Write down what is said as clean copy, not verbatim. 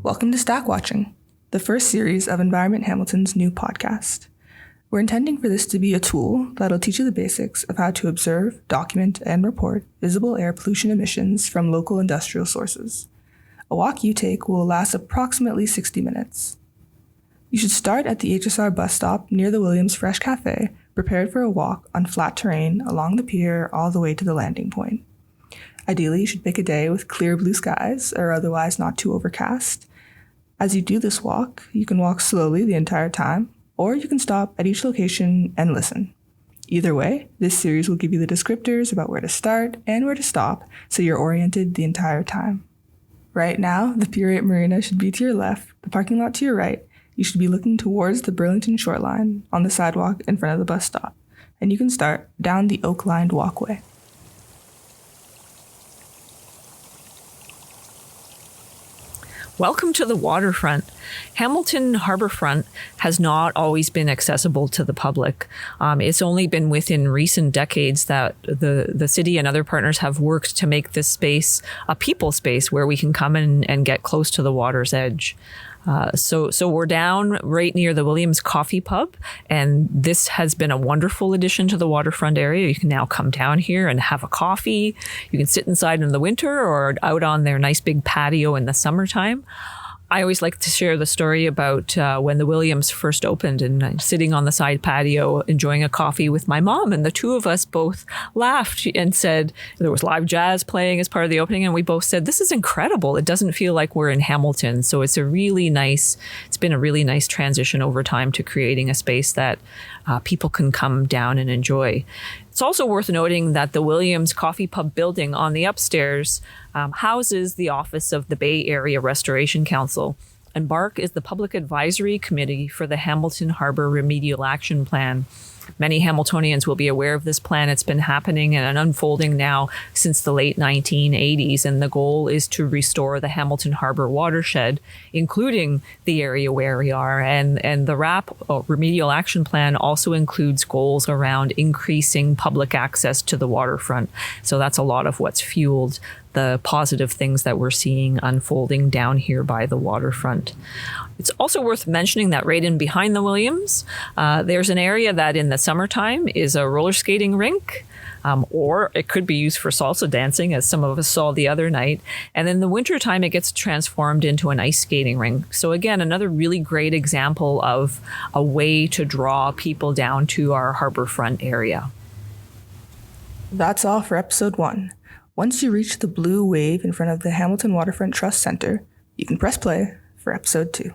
Welcome to Stack Watching, the first series of Environment Hamilton's new podcast. We're intending for this to be a tool that'll teach you the basics of how to observe, document, and report visible air pollution emissions from local industrial sources. A walk you take will last approximately 60 minutes. You should start at the HSR bus stop near the Williams Fresh Cafe, prepared for a walk on flat terrain along the pier all the way to the landing point. Ideally, you should pick a day with clear blue skies or otherwise not too overcast. As you do this walk, you can walk slowly the entire time, or you can stop at each location and listen. Either way, this series will give you the descriptors about where to start and where to stop, so you're oriented the entire time. Right now, the Pier 8 Marina should be to your left, the parking lot to your right. You should be looking towards the Burlington shoreline on the sidewalk in front of the bus stop, and you can start down the oak-lined walkway. Welcome to the waterfront. Hamilton Harbourfront has not always been accessible to the public. It's only been within recent decades that the city and other partners have worked to make this space a people space where we can come in and get close to the water's edge. So we're down right near the Williams Coffee Pub, and this has been a wonderful addition to the waterfront area. You can now come down here and have a coffee. You can sit inside in the winter or out on their nice big patio in the summertime. I always like to share the story about when the Williams first opened, and I'm sitting on the side patio enjoying a coffee with my mom, and the two of us both laughed and said, there was live jazz playing as part of the opening, and we both said, this is incredible. It doesn't feel like we're in Hamilton. So it's been a really nice transition over time to creating a space that people can come down and enjoy. It's also worth noting that the Williams Coffee Pub building on the upstairs houses the office of the Bay Area Restoration Council, and BARC is the public advisory committee for the Hamilton Harbor Remedial Action Plan. Many Hamiltonians will be aware of this plan. It's been happening and unfolding now since the late 1980s, and the goal is to restore the Hamilton Harbor watershed, including the area where we are. And the RAP, Remedial Action Plan, also includes goals around increasing public access to the waterfront. So that's a lot of what's fueled the positive things that we're seeing unfolding down here by the waterfront. It's also worth mentioning that right in behind the Williams, there's an area that in the summertime is a roller skating rink, or it could be used for salsa dancing, as some of us saw the other night. And in the wintertime, it gets transformed into an ice skating rink. So again, another really great example of a way to draw people down to our harborfront area. That's all for episode 1. Once you reach the blue wave in front of the Hamilton Waterfront Trust Center, you can press play for episode 2.